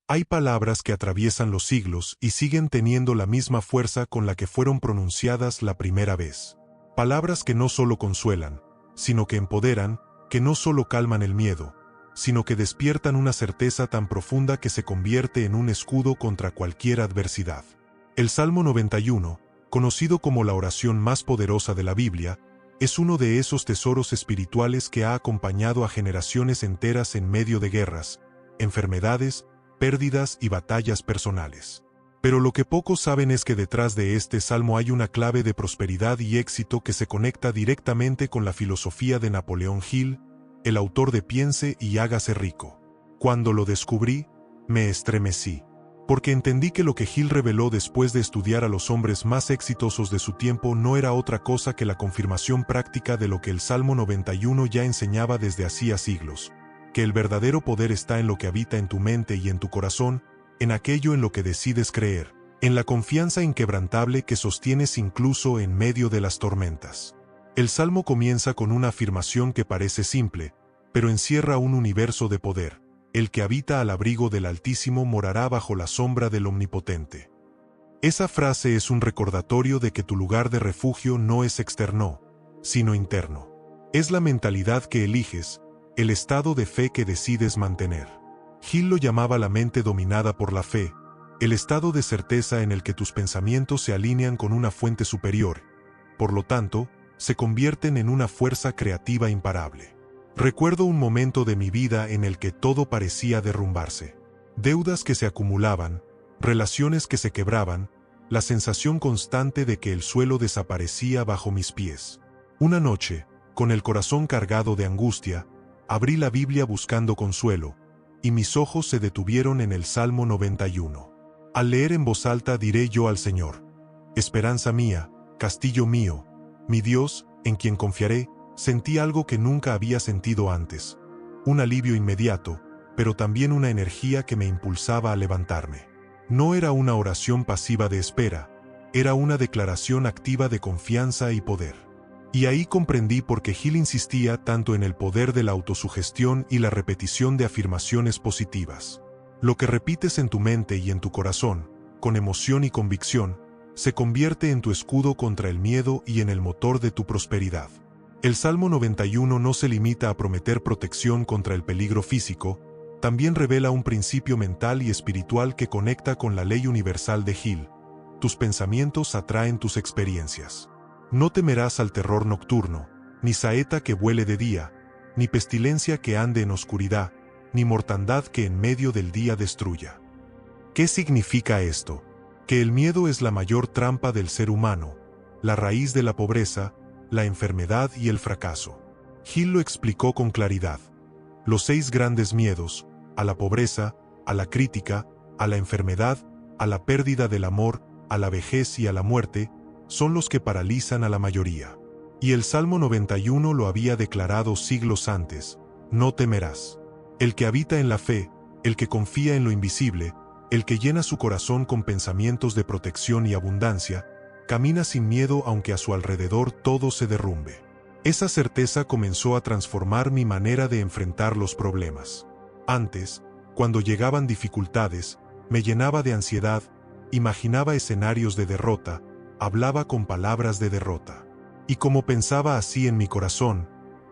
Hay palabras que atraviesan los siglos y siguen teniendo la misma fuerza con la que fueron pronunciadas la primera vez. Palabras que no solo consuelan, sino que empoderan, que no solo calman el miedo, sino que despiertan una certeza tan profunda que se convierte en un escudo contra cualquier adversidad. El Salmo 91, conocido como la oración más poderosa de la Biblia, es uno de esos tesoros espirituales que ha acompañado a generaciones enteras en medio de guerras, enfermedades, pérdidas y batallas personales. Pero lo que pocos saben es que detrás de este salmo hay una clave de prosperidad y éxito que se conecta directamente con la filosofía de Napoleón Hill, el autor de Piense y hágase rico. Cuando lo descubrí, me estremecí, porque entendí que lo que Hill reveló después de estudiar a los hombres más exitosos de su tiempo no era otra cosa que la confirmación práctica de lo que el Salmo 91 ya enseñaba desde hacía siglos, que el verdadero poder está en lo que habita en tu mente y en tu corazón, en aquello en lo que decides creer, en la confianza inquebrantable que sostienes incluso en medio de las tormentas. El Salmo comienza con una afirmación que parece simple, pero encierra un universo de poder. El que habita al abrigo del Altísimo morará bajo la sombra del Omnipotente. Esa frase es un recordatorio de que tu lugar de refugio no es externo, sino interno. Es la mentalidad que eliges, el estado de fe que decides mantener. Hill lo llamaba la mente dominada por la fe, el estado de certeza en el que tus pensamientos se alinean con una fuente superior, por lo tanto, se convierten en una fuerza creativa imparable. Recuerdo un momento de mi vida en el que todo parecía derrumbarse. Deudas que se acumulaban, relaciones que se quebraban, la sensación constante de que el suelo desaparecía bajo mis pies. Una noche, con el corazón cargado de angustia, abrí la Biblia buscando consuelo, y mis ojos se detuvieron en el Salmo 91. Al leer en voz alta diré yo al Señor: esperanza mía, castillo mío, mi Dios, en quien confiaré. Sentí algo que nunca había sentido antes. Un alivio inmediato, pero también una energía que me impulsaba a levantarme. No era una oración pasiva de espera, era una declaración activa de confianza y poder. Y ahí comprendí por qué Hill insistía tanto en el poder de la autosugestión y la repetición de afirmaciones positivas. Lo que repites en tu mente y en tu corazón, con emoción y convicción, se convierte en tu escudo contra el miedo y en el motor de tu prosperidad. El Salmo 91 no se limita a prometer protección contra el peligro físico, también revela un principio mental y espiritual que conecta con la ley universal de Hill. Tus pensamientos atraen tus experiencias. No temerás al terror nocturno, ni saeta que vuele de día, ni pestilencia que ande en oscuridad, ni mortandad que en medio del día destruya. ¿Qué significa esto? Que el miedo es la mayor trampa del ser humano, la raíz de la pobreza, la enfermedad y el fracaso. Hill lo explicó con claridad. Los 6 grandes miedos, a la pobreza, a la crítica, a la enfermedad, a la pérdida del amor, a la vejez y a la muerte, son los que paralizan a la mayoría. Y el Salmo 91 lo había declarado siglos antes: no temerás. El que habita en la fe, el que confía en lo invisible, el que llena su corazón con pensamientos de protección y abundancia, camina sin miedo aunque a su alrededor todo se derrumbe. Esa certeza comenzó a transformar mi manera de enfrentar los problemas. Antes, cuando llegaban dificultades, me llenaba de ansiedad, imaginaba escenarios de derrota, hablaba con palabras de derrota. Y como pensaba así en mi corazón,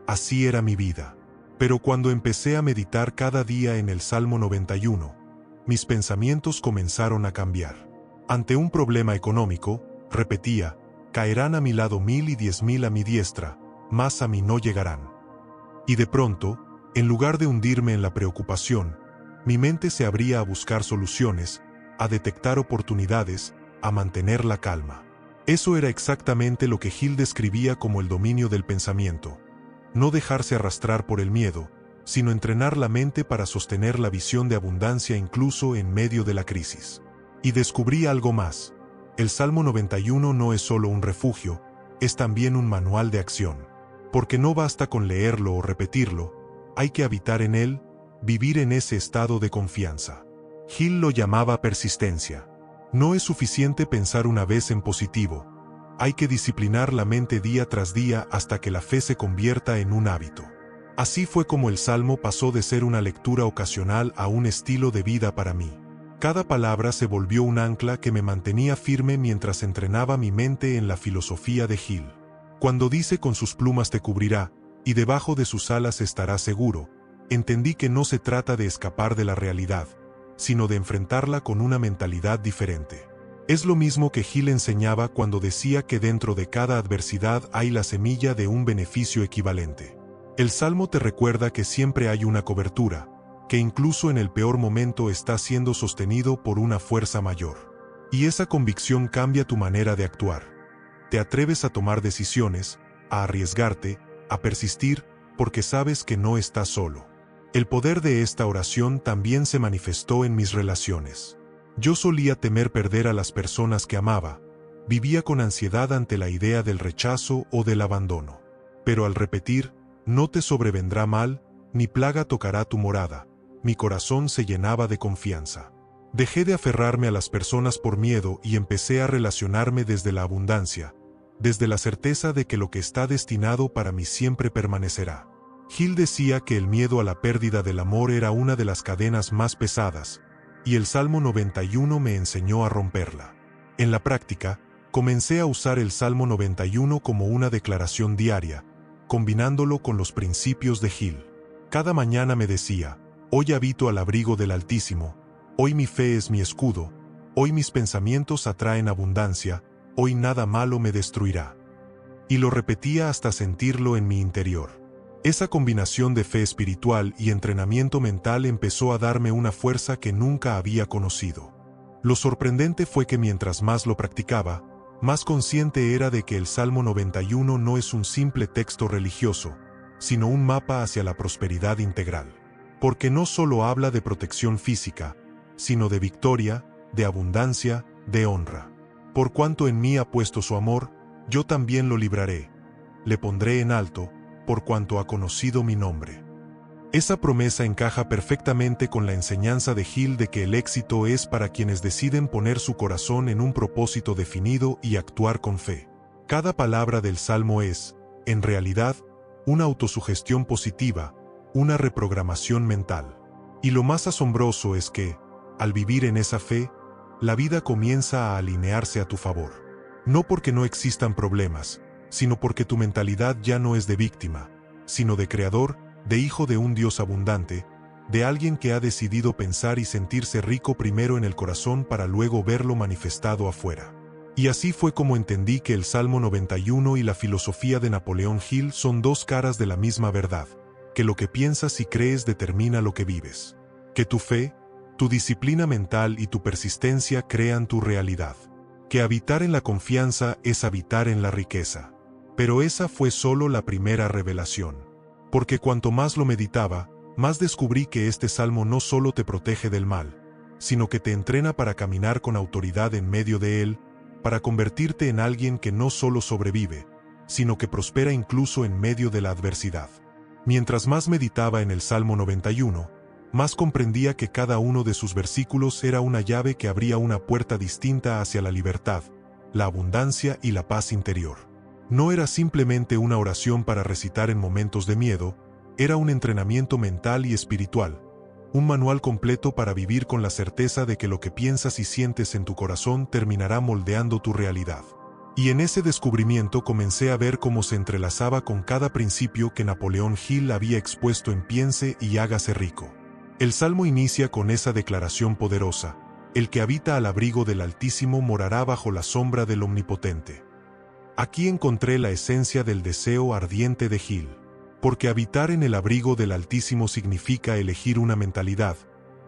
así era mi vida. Pero cuando empecé a meditar cada día en el Salmo 91, mis pensamientos comenzaron a cambiar. Ante un problema económico, repetía: caerán a mi lado 1000 y 10.000 a mi diestra, mas a mí no llegarán. Y de pronto, en lugar de hundirme en la preocupación, mi mente se abría a buscar soluciones, a detectar oportunidades, a mantener la calma. Eso era exactamente lo que Hill describía como el dominio del pensamiento. No dejarse arrastrar por el miedo, sino entrenar la mente para sostener la visión de abundancia incluso en medio de la crisis. Y descubrí algo más. El Salmo 91 no es solo un refugio, es también un manual de acción. Porque no basta con leerlo o repetirlo, hay que habitar en él, vivir en ese estado de confianza. Hill lo llamaba persistencia. No es suficiente pensar una vez en positivo, hay que disciplinar la mente día tras día hasta que la fe se convierta en un hábito. Así fue como el Salmo pasó de ser una lectura ocasional a un estilo de vida para mí. Cada palabra se volvió un ancla que me mantenía firme mientras entrenaba mi mente en la filosofía de Hill. Cuando dice con sus plumas te cubrirá, y debajo de sus alas estarás seguro, entendí que no se trata de escapar de la realidad, sino de enfrentarla con una mentalidad diferente. Es lo mismo que Hill enseñaba cuando decía que dentro de cada adversidad hay la semilla de un beneficio equivalente. El Salmo te recuerda que siempre hay una cobertura, que incluso en el peor momento está siendo sostenido por una fuerza mayor. Y esa convicción cambia tu manera de actuar. Te atreves a tomar decisiones, a arriesgarte, a persistir, porque sabes que no estás solo. El poder de esta oración también se manifestó en mis relaciones. Yo solía temer perder a las personas que amaba, vivía con ansiedad ante la idea del rechazo o del abandono. Pero al repetir, no te sobrevendrá mal, ni plaga tocará tu morada, mi corazón se llenaba de confianza. Dejé de aferrarme a las personas por miedo y empecé a relacionarme desde la abundancia, desde la certeza de que lo que está destinado para mí siempre permanecerá. Hill decía que el miedo a la pérdida del amor era una de las cadenas más pesadas, y el Salmo 91 me enseñó a romperla. En la práctica, comencé a usar el Salmo 91 como una declaración diaria, combinándolo con los principios de Hill. Cada mañana me decía, hoy habito al abrigo del Altísimo, hoy mi fe es mi escudo, hoy mis pensamientos atraen abundancia, hoy nada malo me destruirá. Y lo repetía hasta sentirlo en mi interior. Esa combinación de fe espiritual y entrenamiento mental empezó a darme una fuerza que nunca había conocido. Lo sorprendente fue que mientras más lo practicaba, más consciente era de que el Salmo 91 no es un simple texto religioso, sino un mapa hacia la prosperidad integral. Porque no solo habla de protección física, sino de victoria, de abundancia, de honra. Por cuanto en mí ha puesto su amor, yo también lo libraré. Le pondré en alto, por cuanto ha conocido mi nombre. Esa promesa encaja perfectamente con la enseñanza de Hill de que el éxito es para quienes deciden poner su corazón en un propósito definido y actuar con fe. Cada palabra del Salmo es, en realidad, una autosugestión positiva, una reprogramación mental. Y lo más asombroso es que, al vivir en esa fe, la vida comienza a alinearse a tu favor. No porque no existan problemas, sino porque tu mentalidad ya no es de víctima, sino de creador, de hijo de un Dios abundante, de alguien que ha decidido pensar y sentirse rico primero en el corazón para luego verlo manifestado afuera. Y así fue como entendí que el Salmo 91 y la filosofía de Napoleón Hill son dos caras de la misma verdad, que lo que piensas y crees determina lo que vives. Que tu fe, tu disciplina mental y tu persistencia crean tu realidad. Que habitar en la confianza es habitar en la riqueza. Pero esa fue solo la primera revelación. Porque cuanto más lo meditaba, más descubrí que este salmo no solo te protege del mal, sino que te entrena para caminar con autoridad en medio de él, para convertirte en alguien que no solo sobrevive, sino que prospera incluso en medio de la adversidad. Mientras más meditaba en el Salmo 91, más comprendía que cada uno de sus versículos era una llave que abría una puerta distinta hacia la libertad, la abundancia y la paz interior. No era simplemente una oración para recitar en momentos de miedo, era un entrenamiento mental y espiritual, un manual completo para vivir con la certeza de que lo que piensas y sientes en tu corazón terminará moldeando tu realidad. Y en ese descubrimiento comencé a ver cómo se entrelazaba con cada principio que Napoleón Hill había expuesto en Piense y hágase rico. El Salmo inicia con esa declaración poderosa: el que habita al abrigo del Altísimo morará bajo la sombra del Omnipotente. Aquí encontré la esencia del deseo ardiente de Hill. Porque habitar en el abrigo del Altísimo significa elegir una mentalidad,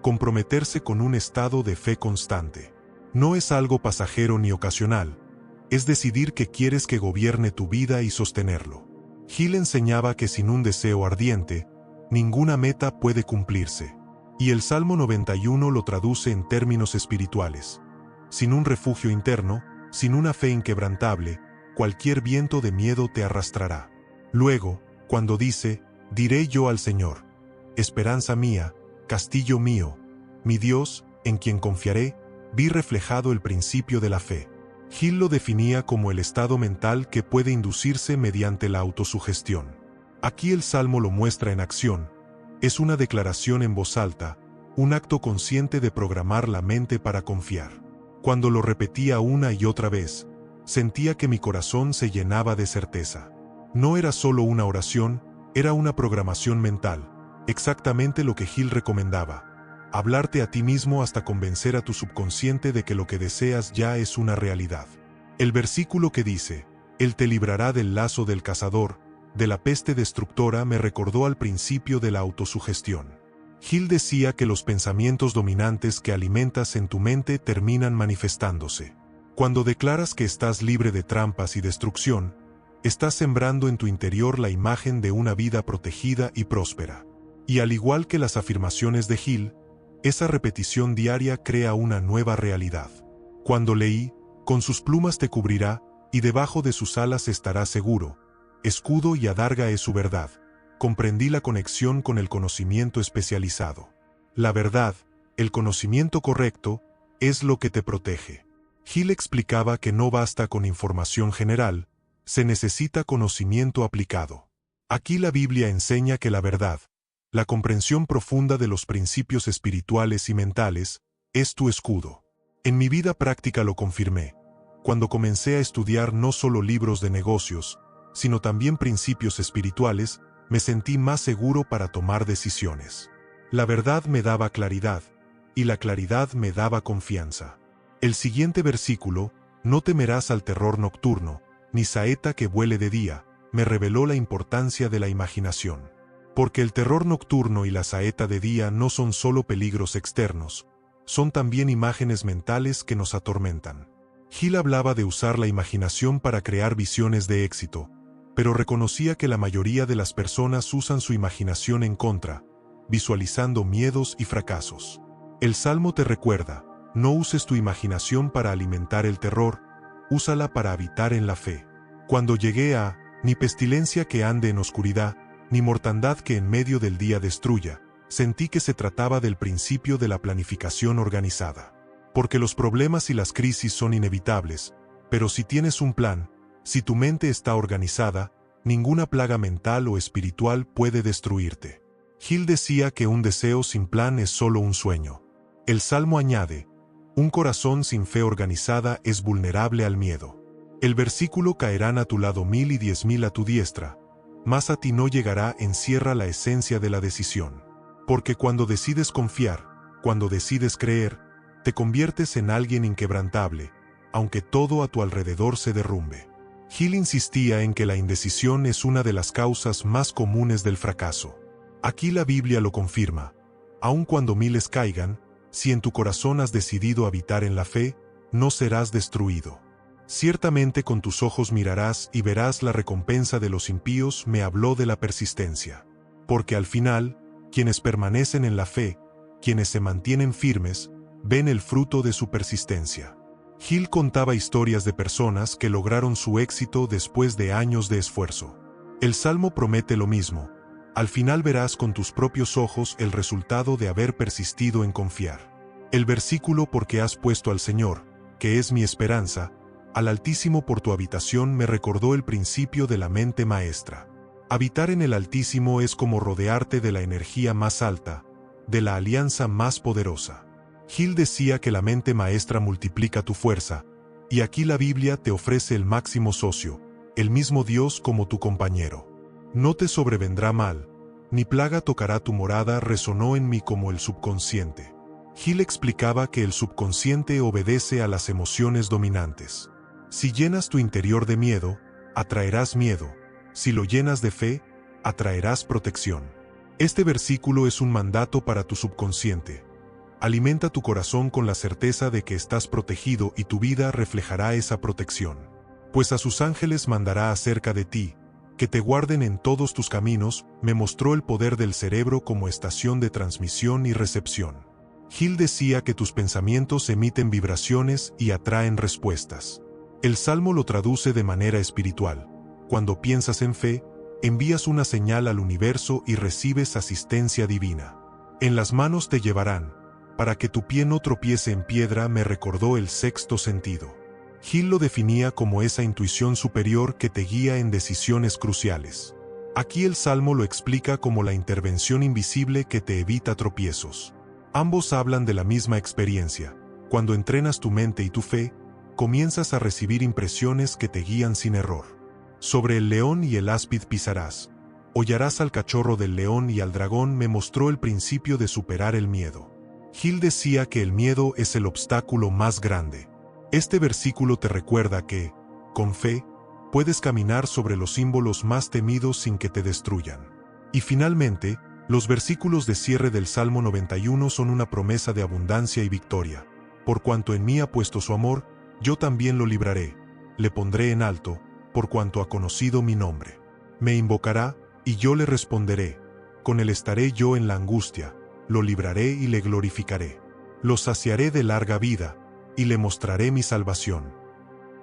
comprometerse con un estado de fe constante. No es algo pasajero ni ocasional, es decidir que quieres que gobierne tu vida y sostenerlo. Hill enseñaba que sin un deseo ardiente, ninguna meta puede cumplirse. Y el Salmo 91 lo traduce en términos espirituales. Sin un refugio interno, sin una fe inquebrantable, cualquier viento de miedo te arrastrará. Luego, cuando dice, diré yo al Señor, esperanza mía, castillo mío, mi Dios, en quien confiaré, vi reflejado el principio de la fe. Hill lo definía como el estado mental que puede inducirse mediante la autosugestión. Aquí el Salmo lo muestra en acción. Es una declaración en voz alta, un acto consciente de programar la mente para confiar. Cuando lo repetía una y otra vez, sentía que mi corazón se llenaba de certeza. No era solo una oración, era una programación mental, exactamente lo que Hill recomendaba. Hablarte a ti mismo hasta convencer a tu subconsciente de que lo que deseas ya es una realidad. El versículo que dice, Él te librará del lazo del cazador, de la peste destructora, me recordó al principio de la autosugestión. Hill decía que los pensamientos dominantes que alimentas en tu mente terminan manifestándose. Cuando declaras que estás libre de trampas y destrucción, estás sembrando en tu interior la imagen de una vida protegida y próspera. Y al igual que las afirmaciones de Hill, esa repetición diaria crea una nueva realidad. Cuando leí, con sus plumas te cubrirá, y debajo de sus alas estarás seguro, escudo y adarga es su verdad, comprendí la conexión con el conocimiento especializado. La verdad, el conocimiento correcto, es lo que te protege. Hill explicaba que no basta con información general, se necesita conocimiento aplicado. Aquí la Biblia enseña que la verdad, la comprensión profunda de los principios espirituales y mentales, es tu escudo. En mi vida práctica lo confirmé, cuando comencé a estudiar no solo libros de negocios, sino también principios espirituales, me sentí más seguro para tomar decisiones. La verdad me daba claridad, y la claridad me daba confianza. El siguiente versículo, no temerás al terror nocturno, ni saeta que vuele de día, me reveló la importancia de la imaginación. Porque el terror nocturno y la saeta de día no son solo peligros externos, son también imágenes mentales que nos atormentan. Hill hablaba de usar la imaginación para crear visiones de éxito, pero reconocía que la mayoría de las personas usan su imaginación en contra, visualizando miedos y fracasos. El Salmo te recuerda, no uses tu imaginación para alimentar el terror, úsala para habitar en la fe. Cuando llegué a, ni pestilencia que ande en oscuridad, ni mortandad que en medio del día destruya, sentí que se trataba del principio de la planificación organizada. Porque los problemas y las crisis son inevitables, pero si tienes un plan, si tu mente está organizada, ninguna plaga mental o espiritual puede destruirte. Hill decía que un deseo sin plan es solo un sueño. El Salmo añade, un corazón sin fe organizada es vulnerable al miedo. El versículo caerán a tu lado 1000 y 10.000 a tu diestra, mas a ti no llegará, encierra la esencia de la decisión. Porque cuando decides confiar, cuando decides creer, te conviertes en alguien inquebrantable, aunque todo a tu alrededor se derrumbe. Hill insistía en que la indecisión es una de las causas más comunes del fracaso. Aquí la Biblia lo confirma. Aun cuando miles caigan, si en tu corazón has decidido habitar en la fe, no serás destruido. Ciertamente con tus ojos mirarás y verás la recompensa de los impíos, me habló de la persistencia. Porque al final, quienes permanecen en la fe, quienes se mantienen firmes, ven el fruto de su persistencia. Hill contaba historias de personas que lograron su éxito después de años de esfuerzo. El Salmo promete lo mismo. Al final verás con tus propios ojos el resultado de haber persistido en confiar. El versículo porque has puesto al Señor, que es mi esperanza, al Altísimo por tu habitación me recordó el principio de la mente maestra. Habitar en el Altísimo es como rodearte de la energía más alta, de la alianza más poderosa. Hill decía que la mente maestra multiplica tu fuerza, y aquí la Biblia te ofrece el máximo socio, el mismo Dios como tu compañero. No te sobrevendrá mal, ni plaga tocará tu morada, resonó en mí como el subconsciente. Hill explicaba que el subconsciente obedece a las emociones dominantes. Si llenas tu interior de miedo, atraerás miedo. Si lo llenas de fe, atraerás protección. Este versículo es un mandato para tu subconsciente. Alimenta tu corazón con la certeza de que estás protegido y tu vida reflejará esa protección. Pues a sus ángeles mandará acerca de ti, que te guarden en todos tus caminos, me mostró el poder del cerebro como estación de transmisión y recepción. Hill decía que tus pensamientos emiten vibraciones y atraen respuestas. El Salmo lo traduce de manera espiritual. Cuando piensas en fe, envías una señal al universo y recibes asistencia divina. En las manos te llevarán, para que tu pie no tropiece en piedra, me recordó el sexto sentido. Hill lo definía como esa intuición superior que te guía en decisiones cruciales. Aquí el Salmo lo explica como la intervención invisible que te evita tropiezos. Ambos hablan de la misma experiencia. Cuando entrenas tu mente y tu fe, comienzas a recibir impresiones que te guían sin error. Sobre el león y el áspid pisarás. Hollarás al cachorro del león y al dragón me mostró el principio de superar el miedo. Hill decía que el miedo es el obstáculo más grande. Este versículo te recuerda que, con fe, puedes caminar sobre los símbolos más temidos sin que te destruyan. Y finalmente, los versículos de cierre del Salmo 91 son una promesa de abundancia y victoria. Por cuanto en mí ha puesto su amor, yo también lo libraré, le pondré en alto, por cuanto ha conocido mi nombre. Me invocará, y yo le responderé. Con él estaré yo en la angustia, lo libraré y le glorificaré. Lo saciaré de larga vida, y le mostraré mi salvación.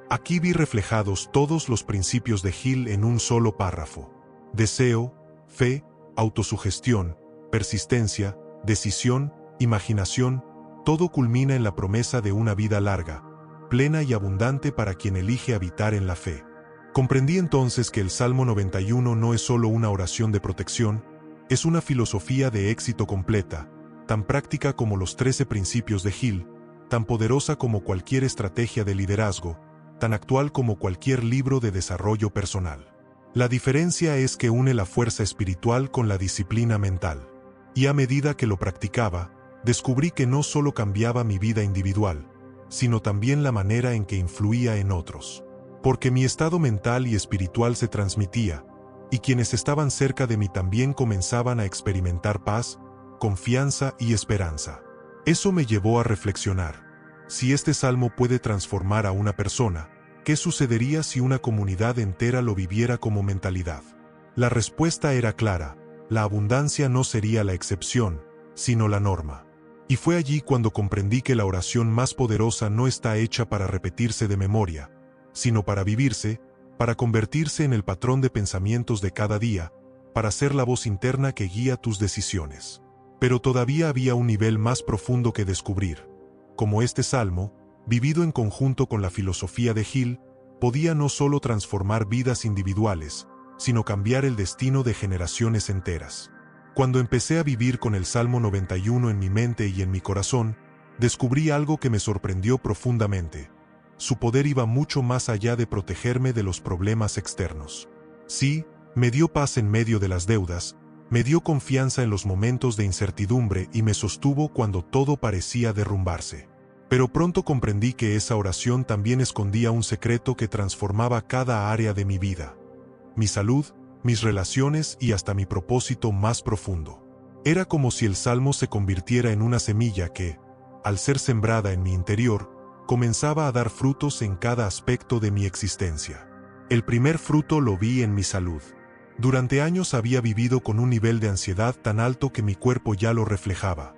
Aquí vi reflejados todos los principios de Hill en un solo párrafo. Deseo, fe, autosugestión, persistencia, decisión, imaginación, todo culmina en la promesa de una vida larga, plena y abundante para quien elige habitar en la fe. Comprendí entonces que el Salmo 91 no es solo una oración de protección, es una filosofía de éxito completa, tan práctica como los 13 principios de Hill, tan poderosa como cualquier estrategia de liderazgo, tan actual como cualquier libro de desarrollo personal. La diferencia es que une la fuerza espiritual con la disciplina mental. Y a medida que lo practicaba, descubrí que no solo cambiaba mi vida individual, sino también la manera en que influía en otros. Porque mi estado mental y espiritual se transmitía, y quienes estaban cerca de mí también comenzaban a experimentar paz, confianza y esperanza. Eso me llevó a reflexionar. Si este salmo puede transformar a una persona, ¿qué sucedería si una comunidad entera lo viviera como mentalidad? La respuesta era clara: la abundancia no sería la excepción, sino la norma. Y fue allí cuando comprendí que la oración más poderosa no está hecha para repetirse de memoria, sino para vivirse, para convertirse en el patrón de pensamientos de cada día, para ser la voz interna que guía tus decisiones. Pero todavía había un nivel más profundo que descubrir. Como este salmo, vivido en conjunto con la filosofía de Hill, podía no solo transformar vidas individuales, sino cambiar el destino de generaciones enteras. Cuando empecé a vivir con el Salmo 91 en mi mente y en mi corazón, descubrí algo que me sorprendió profundamente. Su poder iba mucho más allá de protegerme de los problemas externos. Sí, me dio paz en medio de las deudas, me dio confianza en los momentos de incertidumbre y me sostuvo cuando todo parecía derrumbarse. Pero pronto comprendí que esa oración también escondía un secreto que transformaba cada área de mi vida. Mi salud, mis relaciones y hasta mi propósito más profundo. Era como si el salmo se convirtiera en una semilla que, al ser sembrada en mi interior, comenzaba a dar frutos en cada aspecto de mi existencia. El primer fruto lo vi en mi salud. Durante años había vivido con un nivel de ansiedad tan alto que mi cuerpo ya lo reflejaba.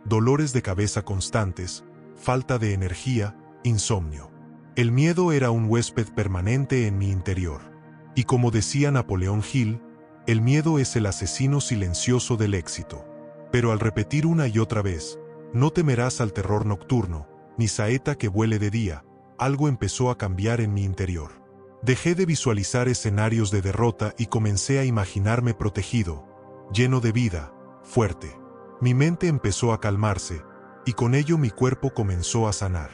Dolores de cabeza constantes, falta de energía, insomnio. El miedo era un huésped permanente en mi interior. Y como decía Napoleón Hill, el miedo es el asesino silencioso del éxito. Pero al repetir una y otra vez, no temerás al terror nocturno, ni saeta que vuele de día, algo empezó a cambiar en mi interior. Dejé de visualizar escenarios de derrota y comencé a imaginarme protegido, lleno de vida, fuerte. Mi mente empezó a calmarse, y con ello mi cuerpo comenzó a sanar.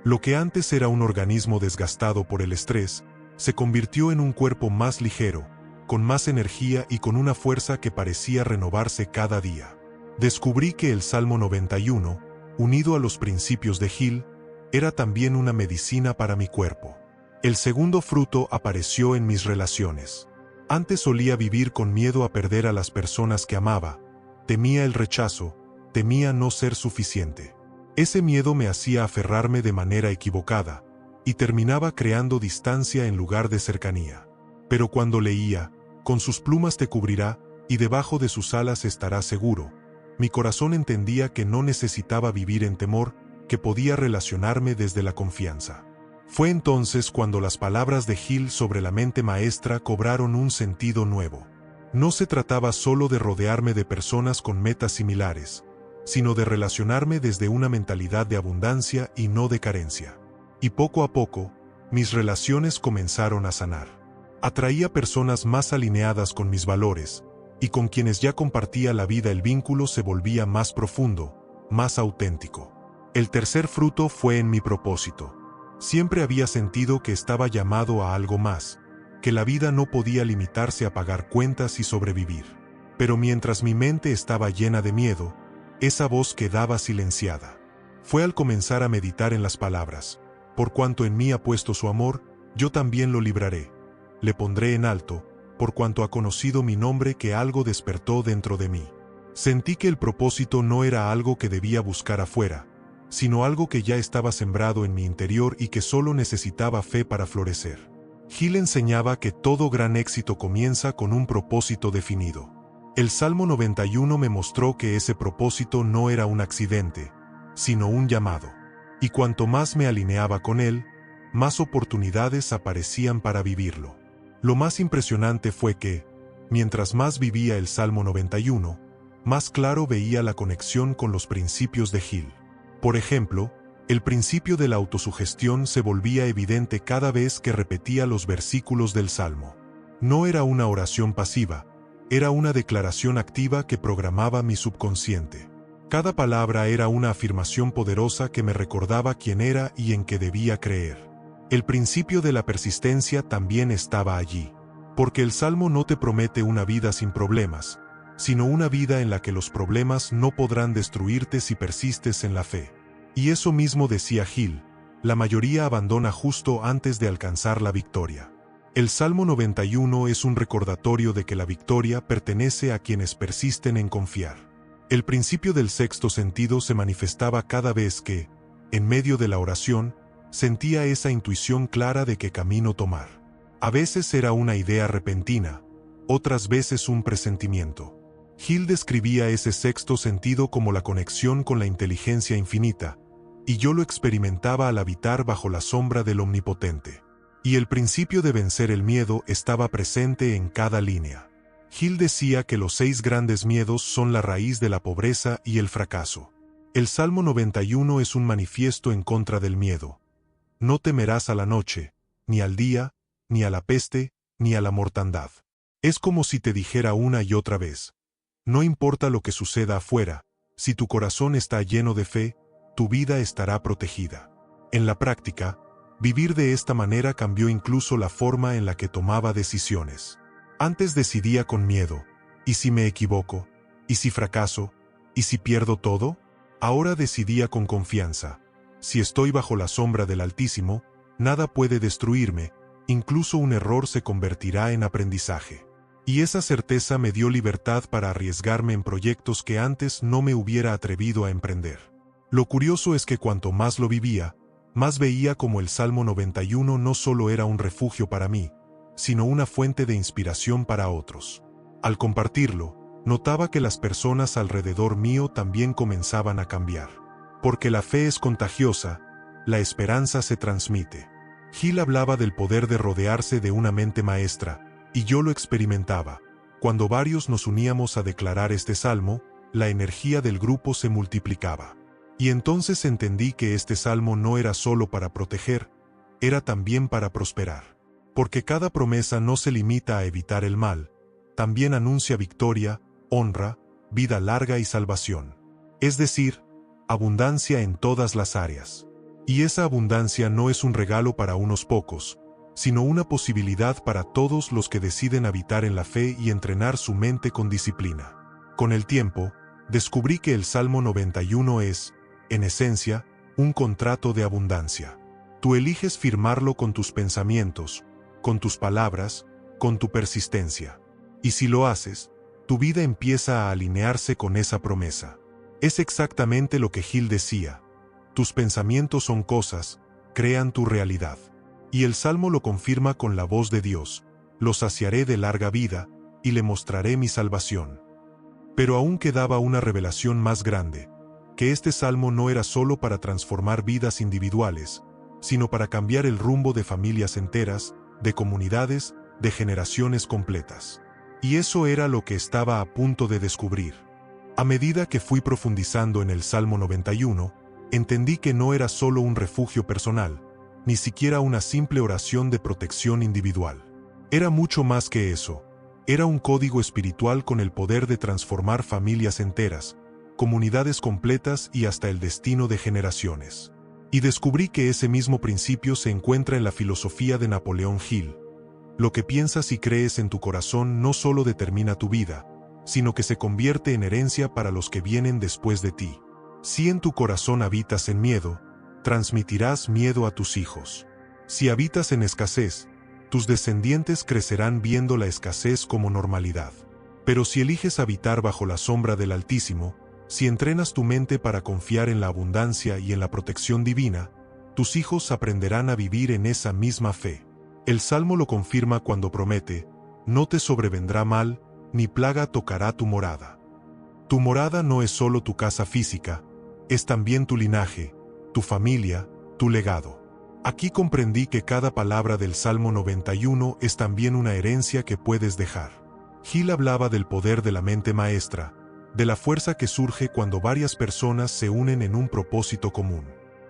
Lo que antes era un organismo desgastado por el estrés, se convirtió en un cuerpo más ligero, con más energía y con una fuerza que parecía renovarse cada día. Descubrí que el Salmo 91, unido a los principios de Hill, era también una medicina para mi cuerpo. El segundo fruto apareció en mis relaciones. Antes solía vivir con miedo a perder a las personas que amaba, temía el rechazo, temía no ser suficiente. Ese miedo me hacía aferrarme de manera equivocada, y terminaba creando distancia en lugar de cercanía. Pero cuando leía, con sus plumas te cubrirá, y debajo de sus alas estarás seguro, mi corazón entendía que no necesitaba vivir en temor, que podía relacionarme desde la confianza. Fue entonces cuando las palabras de Hill sobre la mente maestra cobraron un sentido nuevo. No se trataba solo de rodearme de personas con metas similares, sino de relacionarme desde una mentalidad de abundancia y no de carencia. Y poco a poco, mis relaciones comenzaron a sanar. Atraía personas más alineadas con mis valores, y con quienes ya compartía la vida el vínculo se volvía más profundo, más auténtico. El tercer fruto fue en mi propósito. Siempre había sentido que estaba llamado a algo más, que la vida no podía limitarse a pagar cuentas y sobrevivir. Pero mientras mi mente estaba llena de miedo, esa voz quedaba silenciada. Fue al comenzar a meditar en las palabras: por cuanto en mí ha puesto su amor, yo también lo libraré. Le pondré en alto, por cuanto ha conocido mi nombre, que algo despertó dentro de mí. Sentí que el propósito no era algo que debía buscar afuera, sino algo que ya estaba sembrado en mi interior y que solo necesitaba fe para florecer. Gil enseñaba que todo gran éxito comienza con un propósito definido. El Salmo 91 me mostró que ese propósito no era un accidente, sino un llamado. Y cuanto más me alineaba con él, más oportunidades aparecían para vivirlo. Lo más impresionante fue que, mientras más vivía el Salmo 91, más claro veía la conexión con los principios de Gil. Por ejemplo, el principio de la autosugestión se volvía evidente cada vez que repetía los versículos del Salmo. No era una oración pasiva, era una declaración activa que programaba mi subconsciente. Cada palabra era una afirmación poderosa que me recordaba quién era y en qué debía creer. El principio de la persistencia también estaba allí, porque el Salmo no te promete una vida sin problemas, sino una vida en la que los problemas no podrán destruirte si persistes en la fe. Y eso mismo decía Gil: la mayoría abandona justo antes de alcanzar la victoria. El Salmo 91 es un recordatorio de que la victoria pertenece a quienes persisten en confiar. El principio del sexto sentido se manifestaba cada vez que, en medio de la oración, sentía esa intuición clara de qué camino tomar. A veces era una idea repentina, otras veces un presentimiento. Gil describía ese sexto sentido como la conexión con la inteligencia infinita, y yo lo experimentaba al habitar bajo la sombra del Omnipotente. Y el principio de vencer el miedo estaba presente en cada línea. Gil decía que los 6 grandes miedos son la raíz de la pobreza y el fracaso. El Salmo 91 es un manifiesto en contra del miedo. No temerás a la noche, ni al día, ni a la peste, ni a la mortandad. Es como si te dijera una y otra vez: no importa lo que suceda afuera, si tu corazón está lleno de fe, tu vida estará protegida. En la práctica, vivir de esta manera cambió incluso la forma en la que tomaba decisiones. Antes decidía con miedo: ¿y si me equivoco? ¿Y si fracaso? ¿Y si pierdo todo? Ahora decidía con confianza: si estoy bajo la sombra del Altísimo, nada puede destruirme, incluso un error se convertirá en aprendizaje. Y esa certeza me dio libertad para arriesgarme en proyectos que antes no me hubiera atrevido a emprender. Lo curioso es que cuanto más lo vivía, más veía como el Salmo 91 no solo era un refugio para mí, sino una fuente de inspiración para otros. Al compartirlo, notaba que las personas alrededor mío también comenzaban a cambiar. Porque la fe es contagiosa, la esperanza se transmite. Gil hablaba del poder de rodearse de una mente maestra, y yo lo experimentaba. Cuando varios nos uníamos a declarar este salmo, la energía del grupo se multiplicaba. Y entonces entendí que este salmo no era solo para proteger, era también para prosperar. Porque cada promesa no se limita a evitar el mal, también anuncia victoria, honra, vida larga y salvación. Es decir, abundancia en todas las áreas. Y esa abundancia no es un regalo para unos pocos, sino una posibilidad para todos los que deciden habitar en la fe y entrenar su mente con disciplina. Con el tiempo, descubrí que el Salmo 91 es, en esencia, un contrato de abundancia. Tú eliges firmarlo con tus pensamientos, con tus palabras, con tu persistencia. Y si lo haces, tu vida empieza a alinearse con esa promesa. Es exactamente lo que Gil decía: tus pensamientos son cosas, crean tu realidad. Y el Salmo lo confirma con la voz de Dios: lo saciaré de larga vida, y le mostraré mi salvación. Pero aún quedaba una revelación más grande, que este Salmo no era solo para transformar vidas individuales, sino para cambiar el rumbo de familias enteras, de comunidades, de generaciones completas. Y eso era lo que estaba a punto de descubrir. A medida que fui profundizando en el Salmo 91, entendí que no era solo un refugio personal, ni siquiera una simple oración de protección individual. Era mucho más que eso. Era un código espiritual con el poder de transformar familias enteras, comunidades completas y hasta el destino de generaciones. Y descubrí que ese mismo principio se encuentra en la filosofía de Napoleón Hill. Lo que piensas y crees en tu corazón no solo determina tu vida, sino que se convierte en herencia para los que vienen después de ti. Si en tu corazón habitas en miedo, transmitirás miedo a tus hijos. Si habitas en escasez, tus descendientes crecerán viendo la escasez como normalidad. Pero si eliges habitar bajo la sombra del Altísimo, si entrenas tu mente para confiar en la abundancia y en la protección divina, tus hijos aprenderán a vivir en esa misma fe. El Salmo lo confirma cuando promete: no te sobrevendrá mal, ni plaga tocará tu morada. Tu morada no es solo tu casa física, es también tu linaje, tu familia, tu legado. Aquí comprendí que cada palabra del Salmo 91 es también una herencia que puedes dejar. Hill hablaba del poder de la mente maestra, de la fuerza que surge cuando varias personas se unen en un propósito común.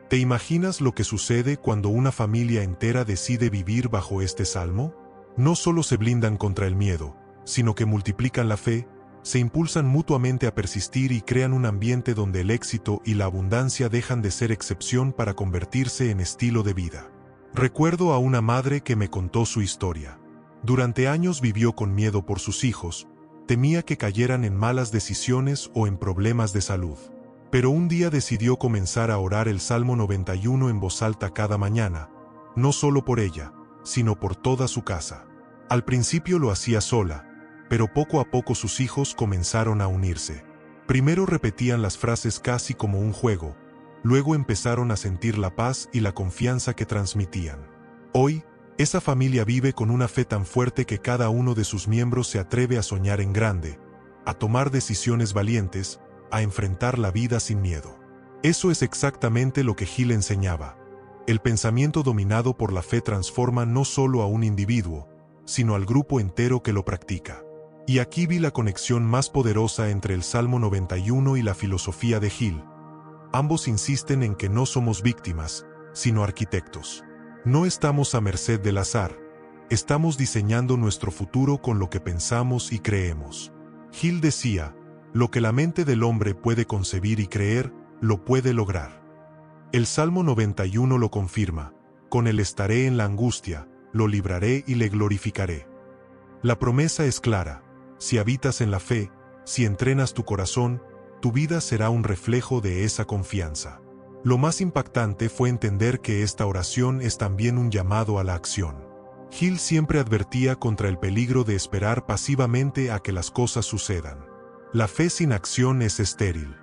¿Te imaginas lo que sucede cuando una familia entera decide vivir bajo este salmo? No solo se blindan contra el miedo, sino que multiplican la fe, se impulsan mutuamente a persistir y crean un ambiente donde el éxito y la abundancia dejan de ser excepción para convertirse en estilo de vida. Recuerdo a una madre que me contó su historia. Durante años vivió con miedo por sus hijos, temía que cayeran en malas decisiones o en problemas de salud. Pero un día decidió comenzar a orar el Salmo 91 en voz alta cada mañana, no solo por ella, sino por toda su casa. Al principio lo hacía sola, pero poco a poco sus hijos comenzaron a unirse. Primero repetían las frases casi como un juego, luego empezaron a sentir la paz y la confianza que transmitían. Hoy, esa familia vive con una fe tan fuerte que cada uno de sus miembros se atreve a soñar en grande, a tomar decisiones valientes, a enfrentar la vida sin miedo. Eso es exactamente lo que Hill enseñaba. El pensamiento dominado por la fe transforma no solo a un individuo, sino al grupo entero que lo practica. Y aquí vi la conexión más poderosa entre el Salmo 91 y la filosofía de Hill. Ambos insisten en que no somos víctimas, sino arquitectos. No estamos a merced del azar, estamos diseñando nuestro futuro con lo que pensamos y creemos. Hill decía: lo que la mente del hombre puede concebir y creer, lo puede lograr. El Salmo 91 lo confirma: con él estaré en la angustia, lo libraré y le glorificaré. La promesa es clara: si habitas en la fe, si entrenas tu corazón, tu vida será un reflejo de esa confianza. Lo más impactante fue entender que esta oración es también un llamado a la acción. Hill siempre advertía contra el peligro de esperar pasivamente a que las cosas sucedan. La fe sin acción es estéril.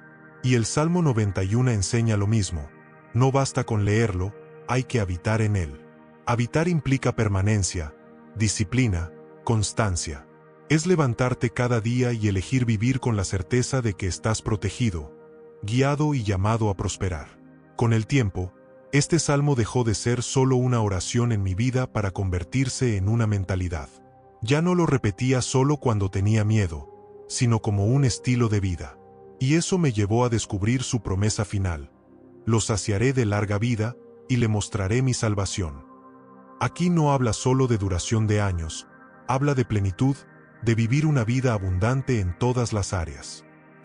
Y el Salmo 91 enseña lo mismo. No basta con leerlo, hay que habitar en él. Habitar implica permanencia, disciplina, constancia. Es levantarte cada día y elegir vivir con la certeza de que estás protegido, guiado y llamado a prosperar. Con el tiempo, este salmo dejó de ser solo una oración en mi vida para convertirse en una mentalidad. Ya no lo repetía solo cuando tenía miedo, sino como un estilo de vida. Y eso me llevó a descubrir su promesa final: lo saciaré de larga vida, y le mostraré mi salvación. Aquí no habla solo de duración de años, habla de plenitud, de vivir una vida abundante en todas las áreas.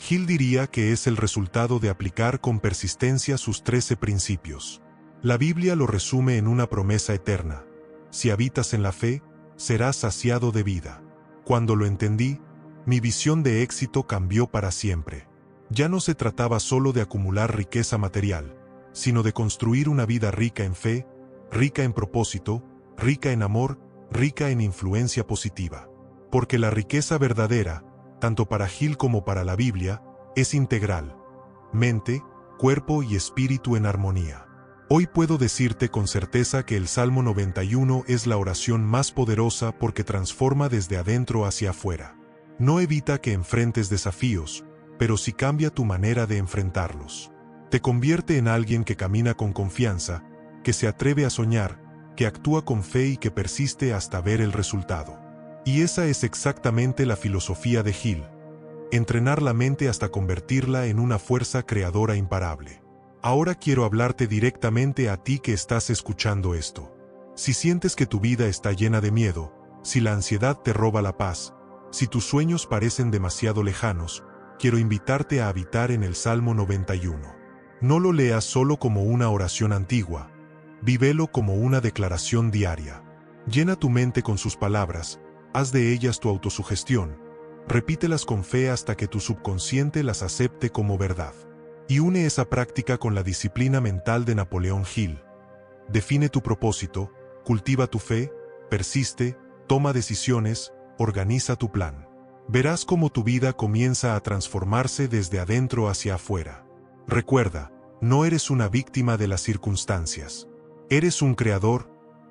Hill diría que es el resultado de aplicar con persistencia sus 13 principios. La Biblia lo resume en una promesa eterna: si habitas en la fe, serás saciado de vida. Cuando lo entendí, mi visión de éxito cambió para siempre. Ya no se trataba solo de acumular riqueza material, sino de construir una vida rica en fe, rica en propósito, rica en amor, rica en influencia positiva. Porque la riqueza verdadera, tanto para Hill como para la Biblia, es integral: mente, cuerpo y espíritu en armonía. Hoy puedo decirte con certeza que el Salmo 91 es la oración más poderosa porque transforma desde adentro hacia afuera. No evita que enfrentes desafíos, pero sí cambia tu manera de enfrentarlos. Te convierte en alguien que camina con confianza, que se atreve a soñar, que actúa con fe y que persiste hasta ver el resultado. Y esa es exactamente la filosofía de Hill: entrenar la mente hasta convertirla en una fuerza creadora imparable. Ahora quiero hablarte directamente a ti que estás escuchando esto. Si sientes que tu vida está llena de miedo, si la ansiedad te roba la paz, si tus sueños parecen demasiado lejanos, quiero invitarte a habitar en el Salmo 91. No lo leas solo como una oración antigua, vívelo como una declaración diaria. Llena tu mente con sus palabras, haz de ellas tu autosugestión, repítelas con fe hasta que tu subconsciente las acepte como verdad. Y une esa práctica con la disciplina mental de Napoleón Hill. Define tu propósito, cultiva tu fe, persiste, toma decisiones, organiza tu plan. Verás cómo tu vida comienza a transformarse desde adentro hacia afuera. Recuerda, no eres una víctima de las circunstancias. Eres un creador,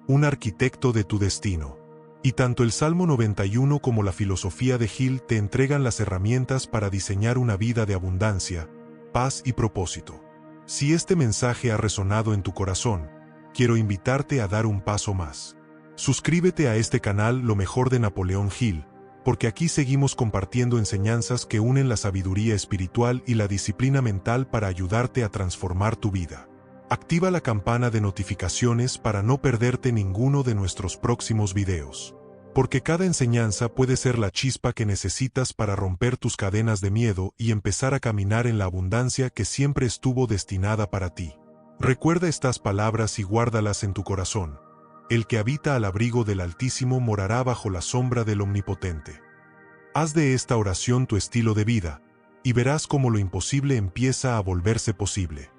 un arquitecto de tu destino. Y tanto el Salmo 91 como la filosofía de Hill te entregan las herramientas para diseñar una vida de abundancia, paz y propósito. Si este mensaje ha resonado en tu corazón, quiero invitarte a dar un paso más. Suscríbete a este canal Lo Mejor de Napoleón Hill, porque aquí seguimos compartiendo enseñanzas que unen la sabiduría espiritual y la disciplina mental para ayudarte a transformar tu vida. Activa la campana de notificaciones para no perderte ninguno de nuestros próximos videos. Porque cada enseñanza puede ser la chispa que necesitas para romper tus cadenas de miedo y empezar a caminar en la abundancia que siempre estuvo destinada para ti. Recuerda estas palabras y guárdalas en tu corazón. El que habita al abrigo del Altísimo morará bajo la sombra del Omnipotente. Haz de esta oración tu estilo de vida, y verás cómo lo imposible empieza a volverse posible.